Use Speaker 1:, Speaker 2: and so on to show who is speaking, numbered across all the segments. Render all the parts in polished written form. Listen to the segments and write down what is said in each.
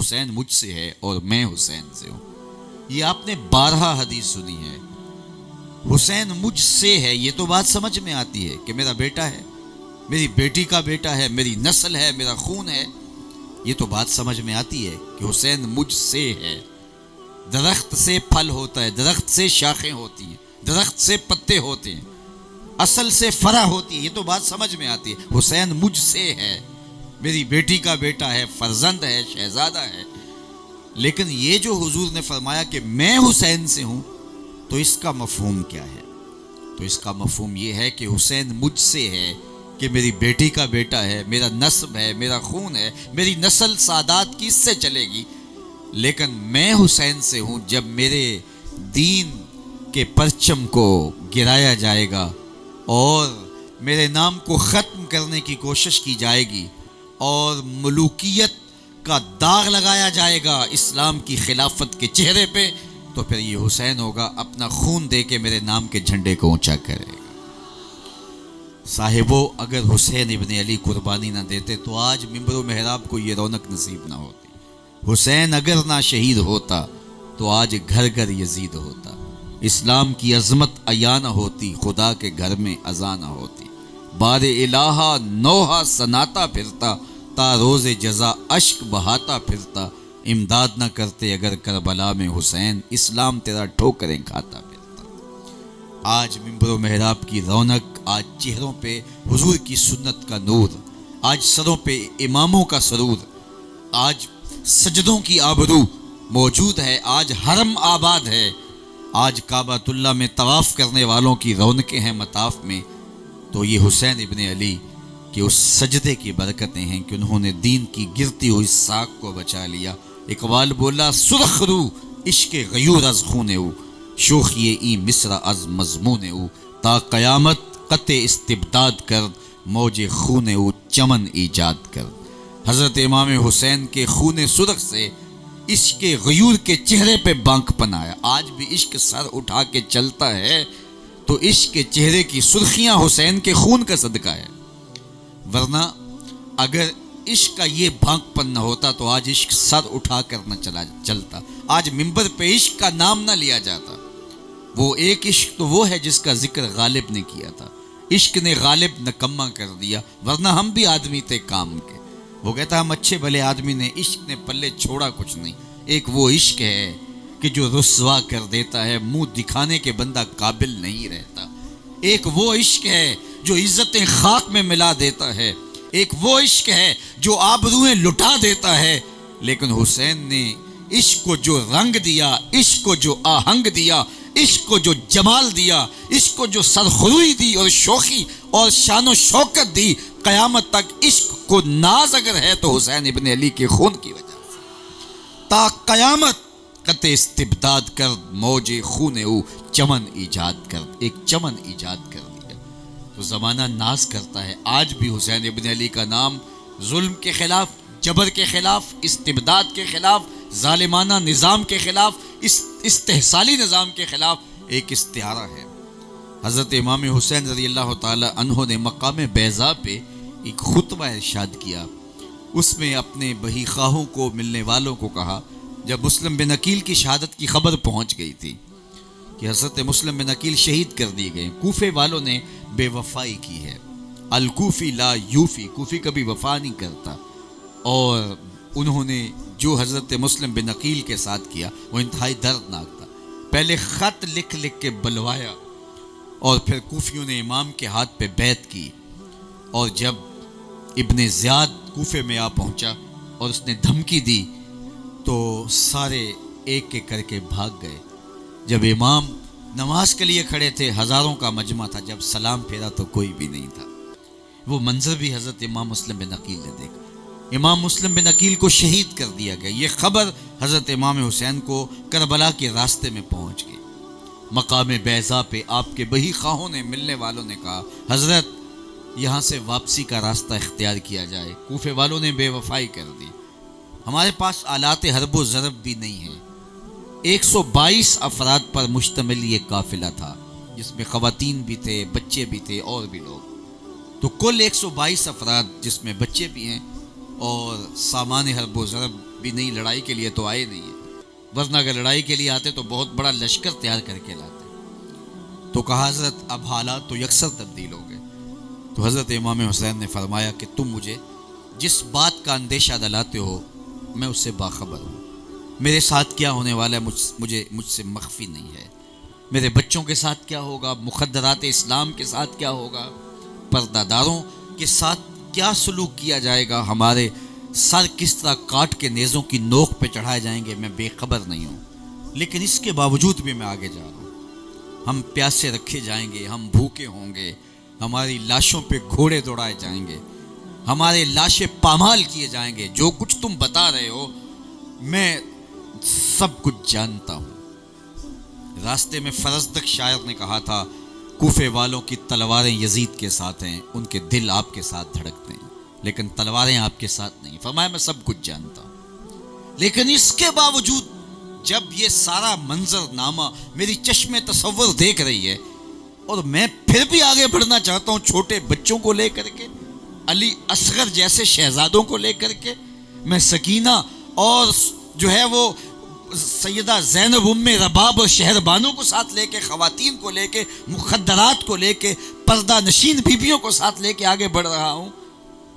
Speaker 1: حسین مجھ سے ہے اور میں حسین سے ہوں۔ یہ آپ نے 12 حدیث سنی ہے، حسین مجھ سے ہے، یہ تو بات سمجھ میں آتی ہے کہ میرا بیٹا ہے، میری بیٹی کا بیٹا ہے، میری نسل ہے، میرا خون ہے، یہ تو بات سمجھ میں آتی ہے کہ حسین مجھ سے ہے۔ درخت سے پھل ہوتا ہے، درخت سے شاخیں ہوتی ہیں، درخت سے پتے ہوتے ہیں، اصل سے فرع ہوتی ہے، یہ تو بات سمجھ میں آتی ہے۔ حسین مجھ سے ہے، میری بیٹی کا بیٹا ہے، فرزند ہے، شہزادہ ہے، لیکن یہ جو حضور نے فرمایا کہ میں حسین سے ہوں، تو اس کا مفہوم کیا ہے؟ تو اس کا مفہوم یہ ہے کہ حسین مجھ سے ہے کہ میری بیٹی کا بیٹا ہے، میرا نسب ہے، میرا خون ہے، میری نسل سادات کی اس سے چلے گی، لیکن میں حسین سے ہوں جب میرے دین کے پرچم کو گرایا جائے گا اور میرے نام کو ختم کرنے کی کوشش کی جائے گی اور ملوکیت کا داغ لگایا جائے گا اسلام کی خلافت کے چہرے پہ، تو پھر یہ حسین ہوگا اپنا خون دے کے میرے نام کے جھنڈے کو اونچا کرے گا۔ صاحبو، اگر حسین ابن علی قربانی نہ دیتے تو آج منبر و محراب کو یہ رونق نصیب نہ ہوتی۔ حسین اگر نہ شہید ہوتا تو آج گھر گھر یزید ہوتا، اسلام کی عظمت عیاں نہ ہوتی، خدا کے گھر میں اذاں نہ ہوتی، بار الہا نوحہ سناتا پھرتا، تا روز جزا اشک بہاتا پھرتا، امداد نہ کرتے اگر کربلا میں حسین، اسلام تیرا ٹھوکریں کھاتا پھرتا۔ آج منبر و محراب کی رونق، آج چہروں پہ حضور کی سنت کا نور، آج سروں پہ اماموں کا سرور، آج سجدوں کی آبرو موجود ہے، آج حرم آباد ہے، آج کعبۃ اللہ میں طواف کرنے والوں کی رونقیں ہیں مطاف میں، تو یہ حسین ابن علی کہ اس سجدے کی برکتیں ہیں کہ انہوں نے دین کی گرتی ہوئی ساکھ کو بچا لیا۔ اقبال بولا سرخ رو عشق غیور از خون او، شوخی این مصر از مضمون او، تا قیامت قطع استبداد کر، موج خون او چمن ایجاد کر۔ حضرت امام حسین کے خون سرخ سے عشق غیور کے چہرے پہ بانک پنایا۔ آج بھی عشق سر اٹھا کے چلتا ہے تو عشق کے چہرے کی سرخیاں حسین کے خون کا صدقہ ہے، ورنہ اگر عشق کا یہ بھانک پن نہ ہوتا تو آج عشق سر اٹھا کر نہ چلتا، آج منبر پہ عشق کا نام نہ لیا جاتا۔ وہ ایک عشق تو وہ ہے جس کا ذکر غالب نے کیا تھا، عشق نے غالب نکما کر دیا، ورنہ ہم بھی آدمی تھے کام کے۔ وہ کہتا ہم اچھے بھلے آدمی نے، عشق نے پلے چھوڑا کچھ نہیں۔ ایک وہ عشق ہے کہ جو رسوا کر دیتا ہے، منہ دکھانے کے بندہ قابل نہیں رہتا۔ ایک وہ عشق ہے جو عزتیں خاک میں ملا دیتا ہے، ایک وہ عشق ہے جو آبروئیں لٹا دیتا ہے، لیکن حسین نے عشق کو جو رنگ دیا، عشق کو جو آہنگ دیا، عشق کو جو جمال دیا، عشق کو جو سرخروئی دی اور شوخی اور شان و شوکت دی، قیامت تک عشق کو ناز اگر ہے تو حسین ابن علی کے خون کی وجہ سے۔ تا قیامت قطع استبداد کر، موج خون او چمن ایجاد کر، ایک چمن ایجاد کر دیا۔ تو زمانہ ناز کرتا ہے، آج بھی حسین ابن علی کا نام ظلم کے خلاف، جبر کے خلاف، استبداد کے خلاف، ظالمانہ نظام کے خلاف، استحصالی نظام کے خلاف ایک استعارہ ہے۔ حضرت امام حسین رضی اللہ تعالی عنہ نے مقام بیضا پہ ایک خطبہ ارشاد کیا، اس میں اپنے بہی خواہوں کو، ملنے والوں کو کہا، جب مسلم بن عقیل کی شہادت کی خبر پہنچ گئی تھی کہ حضرت مسلم بن عقیل شہید کر دیے گئے، کوفے والوں نے بے وفائی کی ہے، الکوفی لا یوفی، کوفی کبھی وفا نہیں کرتا، اور انہوں نے جو حضرت مسلم بن عقیل کے ساتھ کیا وہ انتہائی دردناک تھا۔ پہلے خط لکھ لکھ کے بلوایا اور پھر کوفیوں نے امام کے ہاتھ پہ بیعت کی، اور جب ابن زیاد کوفے میں آ پہنچا اور اس نے دھمکی دی تو سارے ایک ایک کر کے بھاگ گئے۔ جب امام نماز کے لیے کھڑے تھے، ہزاروں کا مجمع تھا، جب سلام پھیرا تو کوئی بھی نہیں تھا۔ وہ منظر بھی حضرت امام مسلم بن عقیل نے دیکھا۔ امام مسلم بن عقیل کو شہید کر دیا گیا۔ یہ خبر حضرت امام حسین کو کربلا کے راستے میں پہنچ گئی۔ مقام بیضا پہ آپ کے بہی خواہوں نے، ملنے والوں نے کہا، حضرت یہاں سے واپسی کا راستہ اختیار کیا جائے، کوفے والوں نے بے وفائی کر دی، ہمارے پاس آلات حرب و ضرب بھی نہیں ہیں۔ 122 افراد پر مشتمل یہ قافلہ تھا، جس میں خواتین بھی تھے، بچے بھی تھے اور بھی لوگ، تو کل 122 افراد جس میں بچے بھی ہیں اور سامان حرب و ضرب بھی نہیں، لڑائی کے لیے تو آئے نہیں ہیں، ورنہ اگر لڑائی کے لیے آتے تو بہت بڑا لشکر تیار کر کے لاتے۔ تو کہا حضرت اب حالات تو یکسر تبدیل ہو گئے۔ تو حضرت امام حسین نے فرمایا کہ تم مجھے جس بات کا اندیشہ دلاتے ہو میں اس سے باخبر ہوں، میرے ساتھ کیا ہونے والا ہے مجھ سے مخفی نہیں ہے، میرے بچوں کے ساتھ کیا ہوگا، مخدرات اسلام کے ساتھ کیا ہوگا، پردہ داروں کے ساتھ کیا سلوک کیا جائے گا، ہمارے سر کس طرح کاٹ کے نیزوں کی نوک پہ چڑھائے جائیں گے، میں بے خبر نہیں ہوں۔ لیکن اس کے باوجود بھی میں آگے جا رہا ہوں۔ ہم پیاسے رکھے جائیں گے، ہم بھوکے ہوں گے، ہماری لاشوں پہ گھوڑے دوڑائے جائیں گے، ہمارے لاشیں پامال کیے جائیں گے، جو کچھ تم بتا رہے ہو میں سب کچھ جانتا ہوں۔ راستے میں فرزدق شاعر نے کہا تھا کوفے والوں کی تلواریں یزید کے ساتھ ہیں، ان کے دل آپ کے ساتھ دھڑکتے ہیں، لیکن تلواریں آپ کے ساتھ نہیں۔ فرمایا میں سب کچھ جانتا ہوں، لیکن اس کے باوجود جب یہ سارا منظر نامہ میری چشم تصور دیکھ رہی ہے اور میں پھر بھی آگے بڑھنا چاہتا ہوں، چھوٹے بچوں کو لے کر کے، علی اصغر جیسے شہزادوں کو لے کر کے، میں سکینہ اور جو ہے وہ سیدہ زینب ام رباب اور شہر بانوں کو ساتھ لے کے، خواتین کو لے کے، مخدرات کو لے کے، پردہ نشین بیبیوں کو ساتھ لے کے آگے بڑھ رہا ہوں،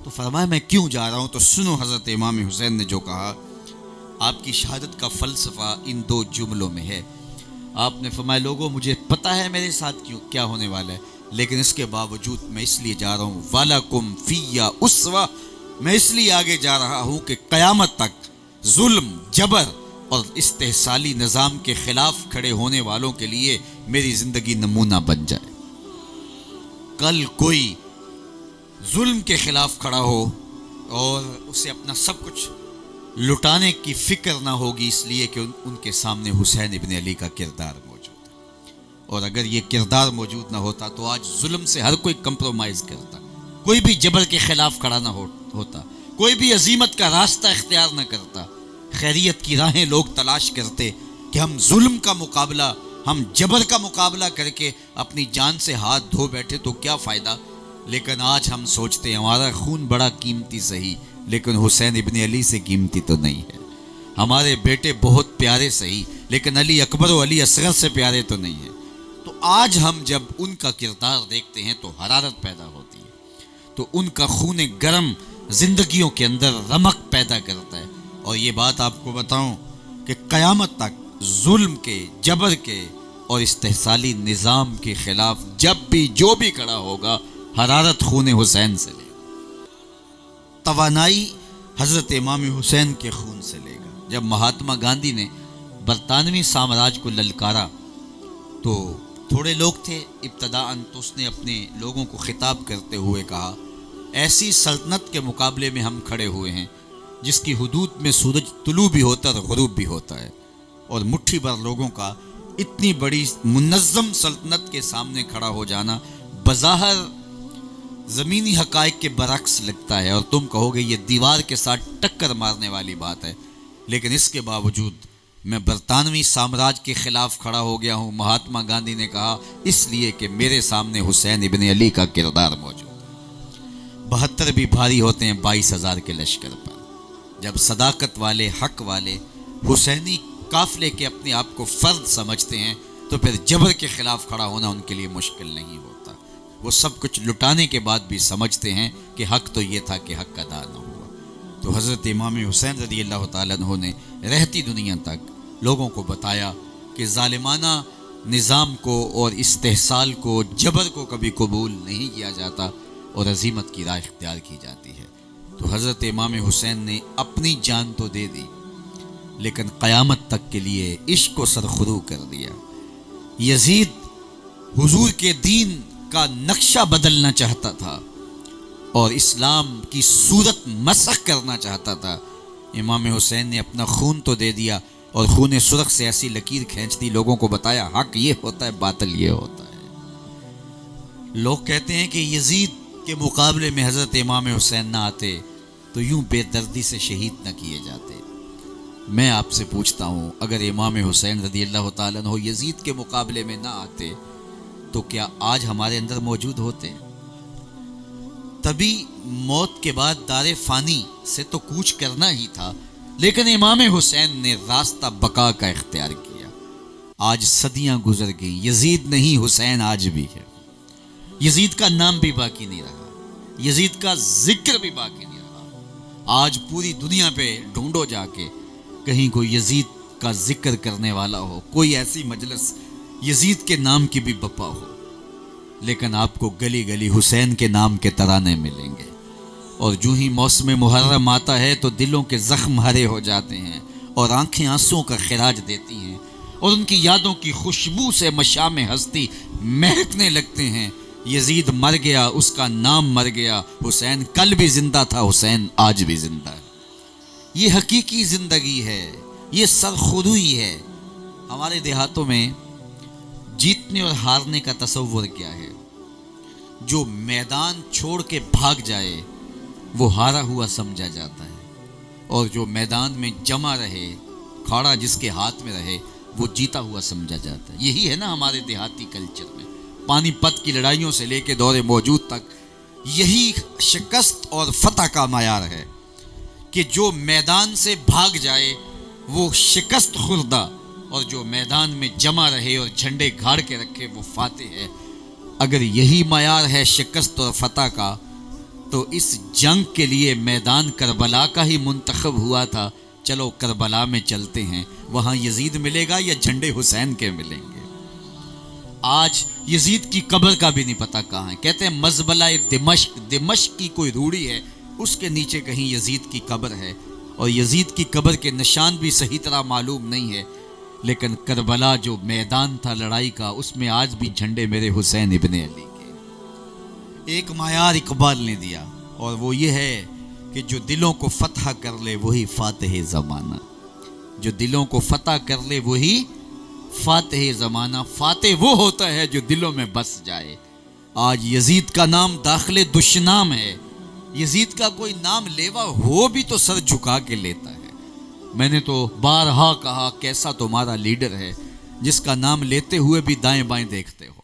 Speaker 1: تو فرمایا میں کیوں جا رہا ہوں؟ تو سنو حضرت امام حسین نے جو کہا۔ آپ کی شہادت کا فلسفہ ان دو جملوں میں ہے۔ آپ نے فرمایا لوگوں مجھے پتہ ہے میرے ساتھ کیا ہونے والا ہے، لیکن اس کے باوجود میں اس لیے جا رہا ہوں، وَلَكُمْ فِيَّ أُسْوَةٌ، میں اس لیے آگے جا رہا ہوں کہ قیامت تک ظلم، جبر اور استحصالی نظام کے خلاف کھڑے ہونے والوں کے لیے میری زندگی نمونہ بن جائے۔ کل کوئی ظلم کے خلاف کھڑا ہو اور اسے اپنا سب کچھ لٹانے کی فکر نہ ہوگی، اس لیے کہ ان کے سامنے حسین ابن علی کا کردار موجود ہے، اور اگر یہ کردار موجود نہ ہوتا تو آج ظلم سے ہر کوئی کمپرومائز کرتا، کوئی بھی جبر کے خلاف کھڑا نہ ہوتا، کوئی بھی عزیمت کا راستہ اختیار نہ کرتا، خیریت کی راہیں لوگ تلاش کرتے کہ ہم ظلم کا مقابلہ، ہم جبر کا مقابلہ کر کے اپنی جان سے ہاتھ دھو بیٹھے تو کیا فائدہ۔ لیکن آج ہم سوچتے ہیں ہمارا خون بڑا قیمتی صحیح، لیکن حسین ابن علی سے قیمتی تو نہیں ہے، ہمارے بیٹے بہت پیارے صحیح، لیکن علی اکبر و علی اصغر سے پیارے تو نہیں ہیں۔ تو آج ہم جب ان کا کردار دیکھتے ہیں تو حرارت پیدا ہوتی ہے، تو ان کا خون گرم زندگیوں کے اندر رمق پیدا کرتا ہے۔ اور یہ بات آپ کو بتاؤں کہ قیامت تک ظلم کے، جبر کے اور استحصالی نظام کے خلاف جب بھی جو بھی کھڑا ہوگا حرارت خون حسین سے لے گا، توانائی حضرت امام حسین کے خون سے لے گا۔ جب مہاتما گاندھی نے برطانوی سامراج کو للکارا تو تھوڑے لوگ تھے ابتداءً، تو اس نے اپنے لوگوں کو خطاب کرتے ہوئے کہا ایسی سلطنت کے مقابلے میں ہم کھڑے ہوئے ہیں جس کی حدود میں سورج طلوع بھی ہوتا ہے اور غروب بھی ہوتا ہے، اور مٹھی بھر لوگوں کا اتنی بڑی منظم سلطنت کے سامنے کھڑا ہو جانا بظاہر زمینی حقائق کے برعکس لگتا ہے، اور تم کہو گے یہ دیوار کے ساتھ ٹکر مارنے والی بات ہے، لیکن اس کے باوجود میں برطانوی سامراج کے خلاف کھڑا ہو گیا ہوں۔ مہاتما گاندھی نے کہا اس لیے کہ میرے سامنے حسین ابن علی کا کردار موجود ہے۔ 72 بھی بھاری ہوتے ہیں 22,000 کے لشکر پر۔ جب صداقت والے، حق والے حسینی قافلے کے اپنے آپ کو فرد سمجھتے ہیں تو پھر جبر کے خلاف کھڑا ہونا ان کے لیے مشکل نہیں ہوتا۔ وہ سب کچھ لٹانے کے بعد بھی سمجھتے ہیں کہ حق تو یہ تھا کہ حق ادا نہ ہوا۔ تو حضرت امام حسین رضی اللہ تعالیٰ عنہ نے رہتی دنیا تک لوگوں کو بتایا کہ ظالمانہ نظام کو اور استحصال کو، جبر کو کبھی قبول نہیں کیا جاتا اور عزیمت کی راہ اختیار کی جاتی ہے۔ تو حضرت امام حسین نے اپنی جان تو دے دی، لیکن قیامت تک کے لیے عشق کو سرخرو کر دیا۔ یزید حضور کے دین کا نقشہ بدلنا چاہتا تھا اور اسلام کی صورت مسخ کرنا چاہتا تھا۔ امام حسین نے اپنا خون تو دے دیا اور خون سرخ سے ایسی لکیر کھینچ دی، لوگوں کو بتایا حق یہ ہوتا ہے، باطل یہ ہوتا ہے۔ لوگ کہتے ہیں کہ یزید کے مقابلے میں حضرت امام حسین نہ آتے تو یوں بے دردی سے شہید نہ کیے جاتے۔ میں آپ سے پوچھتا ہوں اگر امام حسین رضی اللہ تعالیٰ عنہ یزید کے مقابلے میں نہ آتے تو کیا آج ہمارے اندر موجود ہوتے؟ تبھی موت کے بعد دار فانی سے تو کوچ کرنا ہی تھا، لیکن امام حسین نے راستہ بقا کا اختیار کیا. آج صدیاں گزر گئیں، یزید نہیں حسین آج بھی ہے. یزید کا نام بھی باقی نہیں رہا، یزید کا ذکر بھی باقی نہیں رہا. آج پوری دنیا پہ ڈھونڈو جا کے کہیں کوئی یزید کا ذکر کرنے والا ہو، کوئی ایسی مجلس یزید کے نام کی بھی بپا ہو، لیکن آپ کو گلی گلی حسین کے نام کے ترانے ملیں گے. اور جو ہی موسم محرم آتا ہے تو دلوں کے زخم ہرے ہو جاتے ہیں اور آنکھیں آنسوں کا خراج دیتی ہیں اور ان کی یادوں کی خوشبو سے مشام ہستی مہکنے لگتے ہیں. یزید مر گیا، اس کا نام مر گیا، حسین کل بھی زندہ تھا، حسین آج بھی زندہ ہے. یہ حقیقی زندگی ہے، یہ سرخروئی ہے. ہمارے دیہاتوں میں جیتنے اور ہارنے کا تصور کیا ہے؟ جو میدان چھوڑ کے بھاگ جائے وہ ہارا ہوا سمجھا جاتا ہے، اور جو میدان میں جمع رہے، کھاڑا جس کے ہاتھ میں رہے، وہ جیتا ہوا سمجھا جاتا ہے. یہی ہے نا ہمارے دیہاتی کلچر میں. پانی پت کی لڑائیوں سے لے کے دور موجود تک یہی شکست اور فتح کا معیار ہے کہ جو میدان سے بھاگ جائے وہ شکست خوردہ، اور جو میدان میں جمع رہے اور جھنڈے گھاڑ کے رکھے وہ فاتح ہے. اگر یہی معیار ہے شکست اور فتح کا، تو اس جنگ کے لیے میدان کربلا کا ہی منتخب ہوا تھا. چلو کربلا میں چلتے ہیں، وہاں یزید ملے گا یا جھنڈے حسین کے ملیں گے. آج یزید کی قبر کا بھی نہیں پتہ کہاں ہے. کہتے ہیں مزبلہ دمشق کی کوئی روڑی ہے، اس کے نیچے کہیں یزید کی قبر ہے، اور یزید کی قبر کے نشان بھی صحیح طرح معلوم نہیں ہے. لیکن کربلا جو میدان تھا لڑائی کا، اس میں آج بھی جھنڈے میرے حسین ابن علی کے. ایک معیار اقبال نے دیا، اور وہ یہ ہے کہ جو دلوں کو فتح کر لے وہی فاتح زمانہ. جو دلوں کو فتح کر لے وہی فاتح زمانہ. فاتح وہ ہوتا ہے جو دلوں میں بس جائے. آج یزید کا نام داخل دشنام ہے. یزید کا کوئی نام لیوا ہو بھی تو سر جھکا کے لیتا ہے. میں نے تو بارہا کہا کیسا تمہارا لیڈر ہے جس کا نام لیتے ہوئے بھی دائیں بائیں دیکھتے ہو،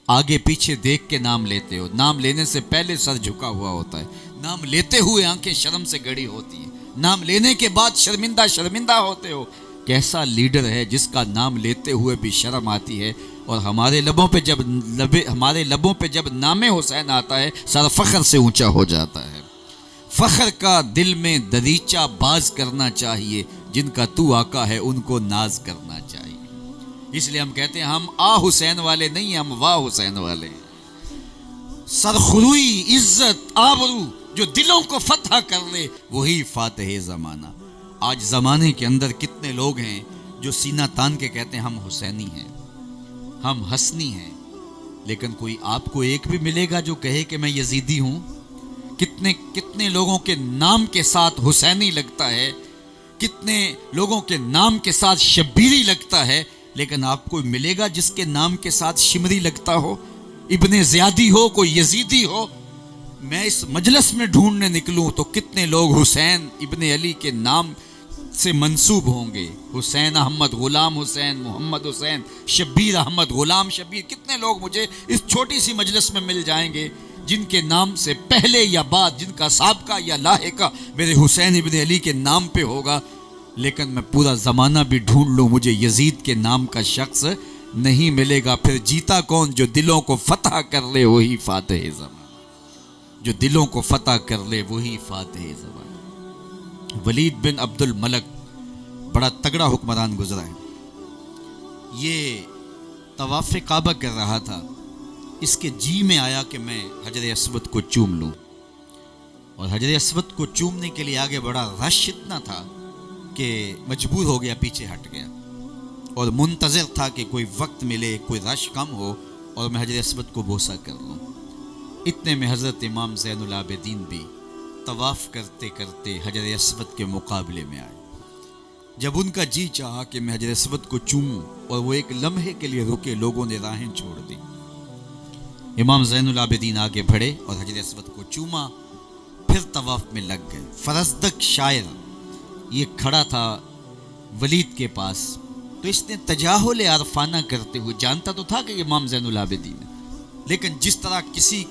Speaker 1: آگے پیچھے دیکھ کے نام لیتے ہو. نام لینے سے پہلے سر جھکا ہوا ہوتا ہے، نام لیتے ہوئے آنکھیں شرم سے گڑی ہوتی ہیں، نام لینے کے بعد شرمندہ ہوتے ہو. کیسا لیڈر ہے جس کا نام لیتے ہوئے بھی شرم آتی ہے. اور ہمارے لبوں پہ جب نام حسین آتا ہے سر فخر سے اونچا ہو جاتا ہے. فخر کا دل میں دریچہ باز کرنا چاہیے، جن کا تو آقا ہے ان کو ناز کرنا چاہیے. اس لیے ہم کہتے ہیں ہم آ حسین والے نہیں، ہم واہ حسین والے ہیں. سرخروئی، عزت، آبرو جو دلوں کو فتح کر لے وہی فاتح زمانہ. آج زمانے کے اندر کتنے لوگ ہیں جو سینہ تان کے کہتے ہیں ہم حسینی ہیں، ہم حسنی ہیں، لیکن کوئی آپ کو ایک بھی ملے گا جو کہے کہ میں یزیدی ہوں؟ کتنے لوگوں کے نام کے ساتھ حسینی لگتا ہے، کتنے لوگوں کے نام کے ساتھ شبیری لگتا ہے، لیکن آپ کو ملے گا جس کے نام کے ساتھ شمری لگتا ہو، ابن زیادی ہو، کوئی یزیدی ہو؟ میں اس مجلس میں ڈھونڈنے نکلوں تو کتنے لوگ حسین ابن علی کے نام سے منسوب ہوں گے. حسین احمد، غلام حسین، محمد حسین، شبیر احمد، غلام شبیر. کتنے لوگ مجھے اس چھوٹی سی مجلس میں مل جائیں گے جن کے نام سے پہلے یا بعد، جن کا سابقہ یا لاحقہ میرے حسین ابن علی کے نام پہ ہوگا. لیکن میں پورا زمانہ بھی ڈھونڈ لوں مجھے یزید کے نام کا شخص نہیں ملے گا. پھر جیتا کون؟ جو دلوں کو فتح کر لے وہی فاتح زمانہ. جو دلوں کو فتح کر لے وہی فاتح زمانہ. ولید بن عبد الملک بڑا تگڑا حکمران گزرا ہے. یہ طواف کعبہ کر رہا تھا، اس کے جی میں آیا کہ میں حجر اسود کو چوم لوں، اور حجر اسود کو چومنے کے لیے آگے بڑا رش اتنا تھا کہ مجبور ہو گیا، پیچھے ہٹ گیا اور منتظر تھا کہ کوئی وقت ملے، کوئی رش کم ہو اور میں حجر اسود کو بوسہ کر لوں. اتنے میں حضرت امام زین العابدین بھی طواف کرتے کرتے حجر اسود کے مقابلے میں آئے. جب ان کا جی چاہا کہ میں حجر اسود کو چوموں اور وہ ایک لمحے کے لیے رکے، لوگوں نے راہیں چھوڑ دی. امام زین العابدین آگے بڑھے اور حجر اسود کو چوما، پھر طواف میں لگ گئے. فرزدق شاعر یہ کھڑا تھا ولید کے پاس، تو اس نے تجاہل عارفانہ کرتے ہوئے، جانتا تو تھا کہ امام زین العابدین ہے، لیکن جس طرح کسی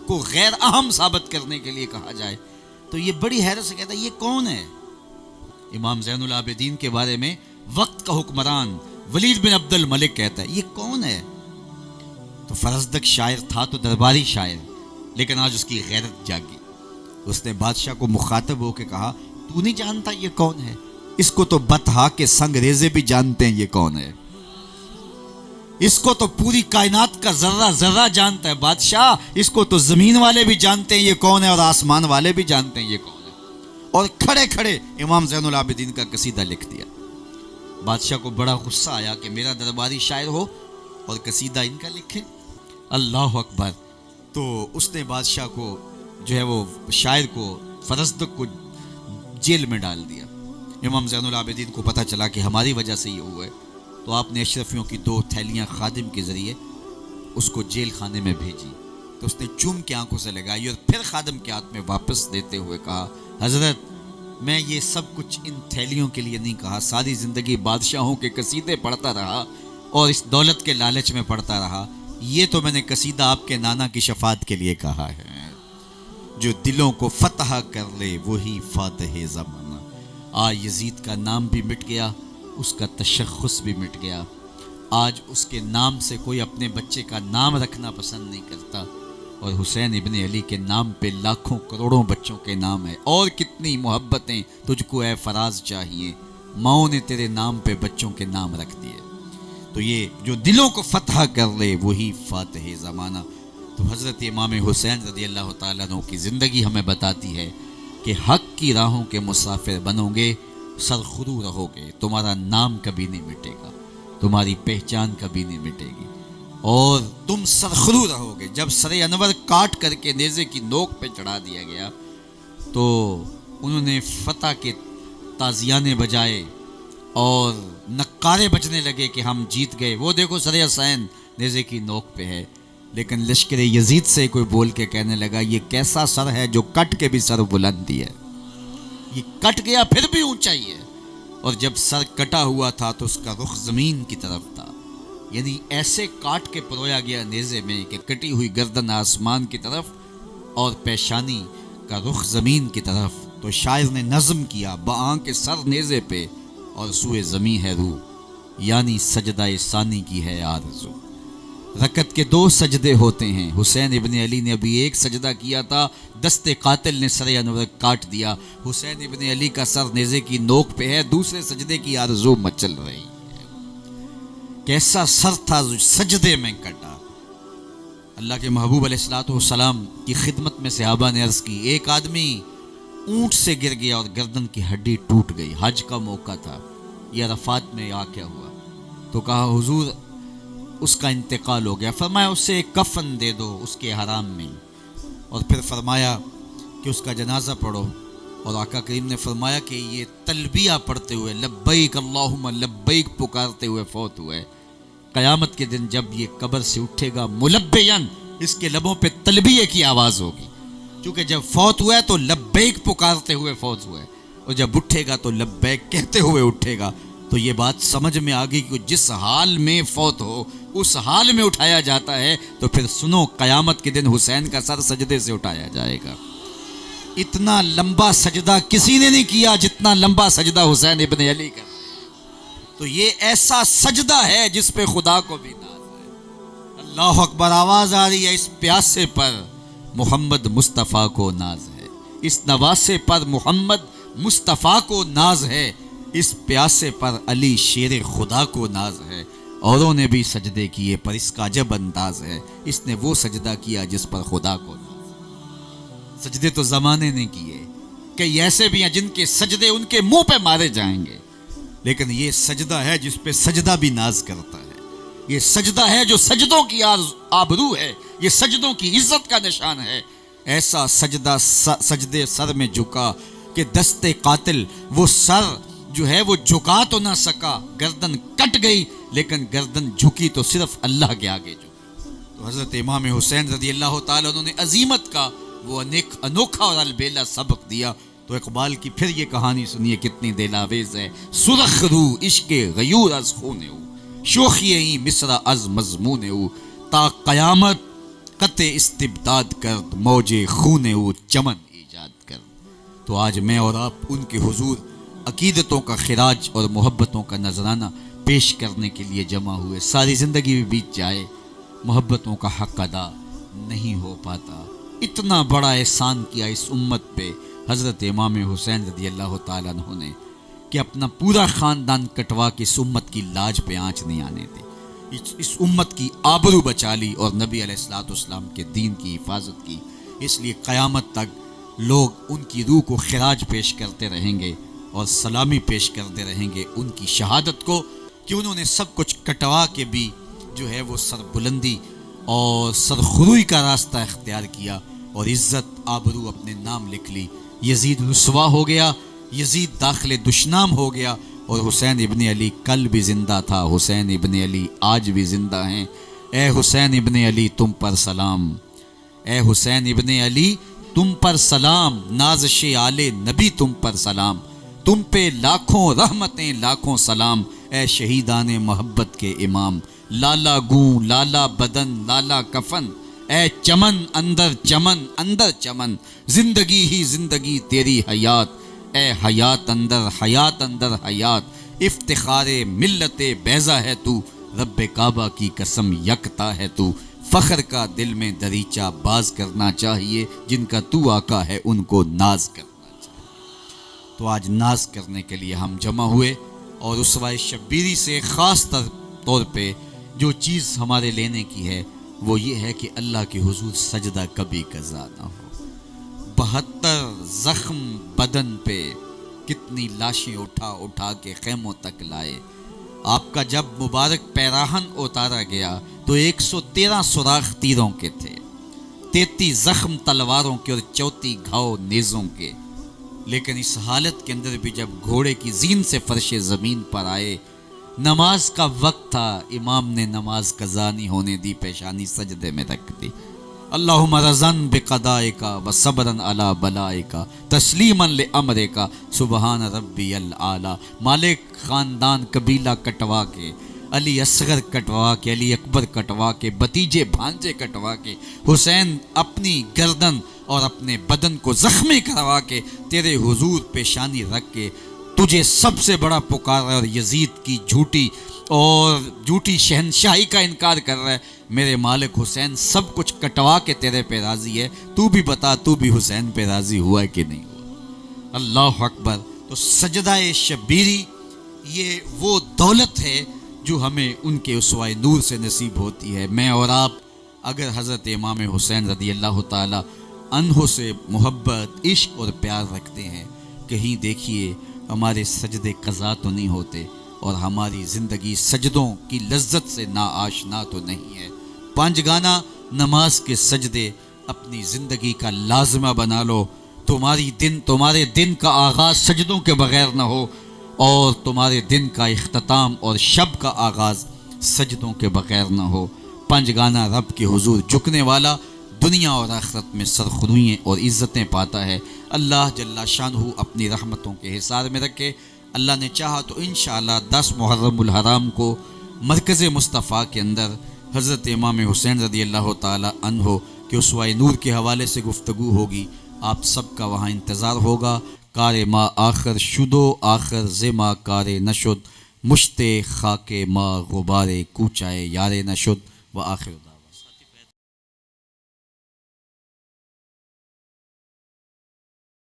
Speaker 1: کو غیر اہم ثابت کرنے کے لیے کہا جائے تو یہ بڑی حیرت سے کہتا ہے یہ کون ہے؟ امام زین العابدین کے بارے میں وقت کا حکمران ولید بن عبد الملک کہتا ہے یہ کون ہے؟ تو فرزدق شاعر تھا تو درباری شاعر، لیکن آج اس کی غیرت جاگی. اس نے بادشاہ کو مخاطب ہو کے کہا تو نہیں جانتا یہ کون ہے؟ اس کو تو بطحا کے سنگ ریزے بھی جانتے ہیں یہ کون ہے. اس کو تو پوری کائنات کا ذرہ ذرہ جانتا ہے بادشاہ. اس کو تو زمین والے بھی جانتے ہیں یہ کون ہے، اور آسمان والے بھی جانتے ہیں یہ کون ہے. اور کھڑے کھڑے امام زین العابدین کا قصیدہ لکھ دیا. بادشاہ کو بڑا غصہ آیا کہ میرا درباری شاعر ہو اور قصیدہ ان کا لکھے. اللہ اکبر. تو اس نے بادشاہ کو جو ہے وہ شاعر کو فرزدق کو جیل میں ڈال دیا. امام زین العابدین کو پتہ چلا کہ ہماری وجہ سے یہ ہوا ہے، تو آپ نے اشرفیوں کی 2 تھیلیاں خادم کے ذریعے اس کو جیل خانے میں بھیجی. تو اس نے چوم کے آنکھوں سے لگائی اور پھر خادم کے ہاتھ میں واپس دیتے ہوئے کہا حضرت میں یہ سب کچھ ان تھیلیوں کے لیے نہیں کہا، ساری زندگی بادشاہوں کے قصیدے پڑھتا رہا اور اس دولت کے لالچ میں پڑھتا رہا. یہ تو میں نے قصیدہ آپ کے نانا کی شفاعت کے لیے کہا ہے. جو دلوں کو فتح کر لے وہی فاتح زمانہ. یزید کا نام بھی مٹ گیا، اس کا تشخص بھی مٹ گیا. آج اس کے نام سے کوئی اپنے بچے کا نام رکھنا پسند نہیں کرتا، اور حسین ابن علی کے نام پہ لاکھوں کروڑوں بچوں کے نام ہے. اور کتنی محبتیں تجھ کو اے فراز چاہیے، ماؤں نے تیرے نام پہ بچوں کے نام رکھ دیے. تو یہ جو دلوں کو فتح کر لے وہی فاتح زمانہ. تو حضرت امام حسین رضی اللہ تعالیٰ عنہ کی زندگی ہمیں بتاتی ہے کہ حق کی راہوں کے مسافر بنو گے، سرخرو رہو گے، تمہارا نام کبھی نہیں مٹے گا، تمہاری پہچان کبھی نہیں مٹے گی، اور تم سرخرو رہو گے. جب سر انور کاٹ کر کے نیزے کی نوک پہ چڑھا دیا گیا تو انہوں نے فتح کے تازیانے بجائے اور نقارے بجنے لگے کہ ہم جیت گئے. وہ دیکھو سر حسین نیزے کی نوک پہ ہے. لیکن لشکر یزید سے کوئی بول کے کہنے لگا یہ کیسا سر ہے جو کٹ کے بھی سر بلندی ہے، یہ کٹ گیا پھر بھی اونچائی ہے. اور جب سر کٹا ہوا تھا تو اس کا رخ زمین کی طرف تھا، یعنی ایسے کاٹ کے پرویا گیا نیزے میں کہ کٹی ہوئی گردن آسمان کی طرف اور پیشانی کا رخ زمین کی طرف. تو شاعر نے نظم کیا بآں کے سر نیزے پہ اور سوئے زمین ہے روح، یعنی سجدہ ثانی کی ہے آرزو. رکعت کے 2 سجدے ہوتے ہیں. حسین ابن علی نے ابھی ایک سجدہ کیا تھا، دست قاتل نے سر انور کاٹ دیا. حسین ابن علی کا سر نیزے کی نوک پہ ہے، دوسرے سجدے کی آرزو مچل رہی ہے. کیسا سر تھا جو سجدے میں کٹا. اللہ کے محبوب علیہ الصلوۃ والسلام کی خدمت میں صحابہ نے عرض کی ایک آدمی اونٹ سے گر گیا اور گردن کی ہڈی ٹوٹ گئی. حج کا موقع تھا، یہ عرفات میں واقعہ ہوا. تو کہا حضور اس کا انتقال ہو گیا. فرمایا اسے ایک کفن دے دو اس کے حرام میں، اور پھر فرمایا کہ اس کا جنازہ پڑھو. اور آقا کریم نے فرمایا کہ یہ تلبیہ پڑھتے ہوئے لبیک اللہم لبیک پکارتے ہوئے فوت ہوئے. قیامت کے دن جب یہ قبر سے اٹھے گا ملبین، اس کے لبوں پہ تلبیہ کی آواز ہوگی، کیونکہ جب فوت ہوا ہے تو لبیک پکارتے ہوئے فوت ہوئے، اور جب اٹھے گا تو لبیک کہتے ہوئے اٹھے گا. تو یہ بات سمجھ میں آ گئی کہ جس حال میں فوت ہو اس حال میں اٹھایا جاتا ہے. تو پھر سنو قیامت کے دن حسین کا سر سجدے سے اٹھایا جائے گا. اتنا لمبا سجدہ کسی نے نہیں کیا جتنا لمبا سجدہ حسین ابن علی کا. تو یہ ایسا سجدہ ہے جس پہ خدا کو بھی ناز ہے. اللہ اکبر. آواز آ رہی ہے اس پیاسے پر محمد مصطفیٰ کو ناز ہے، اس نواسے پر محمد مصطفیٰ کو ناز ہے، اس پیاسے پر علی شیر خدا کو ناز ہے. اوروں نے بھی سجدے کیے پر اس کا عجب انداز ہے، اس نے وہ سجدہ کیا جس پر خدا کو ناز ہے. سجدے تو زمانے نے کیے، کئی ایسے بھی ہیں جن کے سجدے ان کے منہ پہ مارے جائیں گے، لیکن یہ سجدہ ہے جس پہ سجدہ بھی ناز کرتا ہے. یہ سجدہ ہے جو سجدوں کی آبرو ہے، یہ سجدوں کی عزت کا نشان ہے. ایسا سجدہ سجدے سر میں جھکا کہ دست قاتل وہ سر جو ہے وہ جھکا تو نہ سکا، گردن کٹ گئی لیکن گردن جھکی تو صرف اللہ کے آگے جھکی. تو حضرت امام حسین رضی اللہ تعالیٰ عنہ نے عظیمت کا وہ انوکھا اور البیلا سبق دیا. تو اقبال کی پھر یہ کہانی سنیے کتنی دلاویز ہے. سرخ رو عشق غیور از خون ہو، شوخی این مصرع از مضمون ہو، تا قیامت قطع استبداد کرد، موج خون ہو چمن ایجاد کرد. تو آج میں اور آپ ان کے حضور عقیدتوں کا خراج اور محبتوں کا نذرانہ پیش کرنے کے لیے جمع ہوئے. ساری زندگی بھی بیت جائے محبتوں کا حق ادا نہیں ہو پاتا. اتنا بڑا احسان کیا اس امت پہ حضرت امام حسین رضی اللہ تعالیٰ عنہ نے کہ اپنا پورا خاندان کٹوا کے اس امت کی لاج پہ آنچ نہیں آنے دی. اس امت کی آبرو بچا لی اور نبی علیہ الصلوۃ والسلام کے دین کی حفاظت کی. اس لیے قیامت تک لوگ ان کی روح کو خراج پیش کرتے رہیں گے اور سلامی پیش کرتے رہیں گے ان کی شہادت کو کہ انہوں نے سب کچھ کٹوا کے بھی جو ہے وہ سر بلندی اور سرخروئی کا راستہ اختیار کیا اور عزت آبرو اپنے نام لکھ لی. یزید رسوا ہو گیا, یزید داخل دشنام ہو گیا, اور حسین ابن علی کل بھی زندہ تھا, حسین ابن علی آج بھی زندہ ہیں. اے حسین ابن علی تم پر سلام, اے حسین ابن علی تم پر سلام, نازش آل نبی تم پر سلام, تم پہ لاکھوں رحمتیں لاکھوں سلام, اے شہیدان محبت کے امام. لالا گوں لالا بدن لالا کفن, اے چمن اندر چمن, زندگی ہی زندگی تیری حیات, اے حیات اندر حیات, افتخار ملت بیضا ہے تو, رب کعبہ کی قسم یکتا ہے تو, فخر کا دل میں دریچہ باز کرنا چاہیے, جن کا تو آقا ہے ان کو ناز کرنا چاہیے. تو آج ناز کرنے کے لیے ہم جمع ہوئے اور اسوہ شبیری سے خاص طور پہ جو چیز ہمارے لینے کی ہے وہ یہ ہے کہ اللہ کے حضور سجدہ کبھی قضا نہ ہو. 72 زخم بدن پہ کتنی لاشیں اٹھا کے خیموں تک لائے. آپ کا جب مبارک پیراہن اتارا گیا تو 113 سوراخ تیروں کے تھے, 33 زخم تلواروں کے اور 34 گھاؤ نیزوں کے. لیکن اس حالت کے اندر بھی جب گھوڑے کی زین سے فرش زمین پر آئے, نماز کا وقت تھا, امام نے نماز قضا نہیں ہونے دی, پیشانی سجدے میں رکھ دی. اللہم رضن بقضائک و صبرن علی بلائک تسلیما لامرک سبحان ربی العالی. مالک خاندان قبیلہ کٹوا کے, علی اصغر کٹوا کے, علی اکبر کٹوا کے, بتیجے بھانجے کٹوا کے, حسین اپنی گردن اور اپنے بدن کو زخمی کروا کے تیرے حضور پیشانی رکھ کے تجھے سب سے بڑا پکار رہا ہے, اور یزید کی جھوٹی شہنشاہی کا انکار کر رہا ہے. میرے مالک حسین سب کچھ کٹوا کے تیرے پہ راضی ہے, تو بھی بتا تو بھی حسین پہ راضی ہوا ہے کہ نہیں ہوا. اللہ اکبر. تو سجدہ شبیری یہ وہ دولت ہے جو ہمیں ان کے اسوہ نور سے نصیب ہوتی ہے. میں اور آپ اگر حضرت امام حسین رضی اللہ تعالی عنہ سے محبت عشق اور پیار رکھتے ہیں, کہیں دیکھیے ہمارے سجدے قضا تو نہیں ہوتے اور ہماری زندگی سجدوں کی لذت سے ناآشنا تو نہیں ہے. 5 گانا نماز کے سجدے اپنی زندگی کا لازمہ بنا لو. تمہارے دن کا آغاز سجدوں کے بغیر نہ ہو, اور تمہارے دن کا اختتام اور شب کا آغاز سجدوں کے بغیر نہ ہو. 5 گانا رب کے حضور جھکنے والا دنیا اور آخرت میں سرخروئیں اور عزتیں پاتا ہے. اللہ جل شانہ اپنی رحمتوں کے حصار میں رکھے. اللہ نے چاہا تو انشاءاللہ 10 محرم الحرام کو مرکز مصطفیٰ کے اندر حضرت امام حسین رضی اللہ تعالی عنہ کے اسوہ نور کے حوالے سے گفتگو ہوگی. آپ سب کا وہاں انتظار ہوگا. کار ما آخر شدو آخر زما کار نشد, مشت خاک ما غبار کوچائے یار نشد. و آخر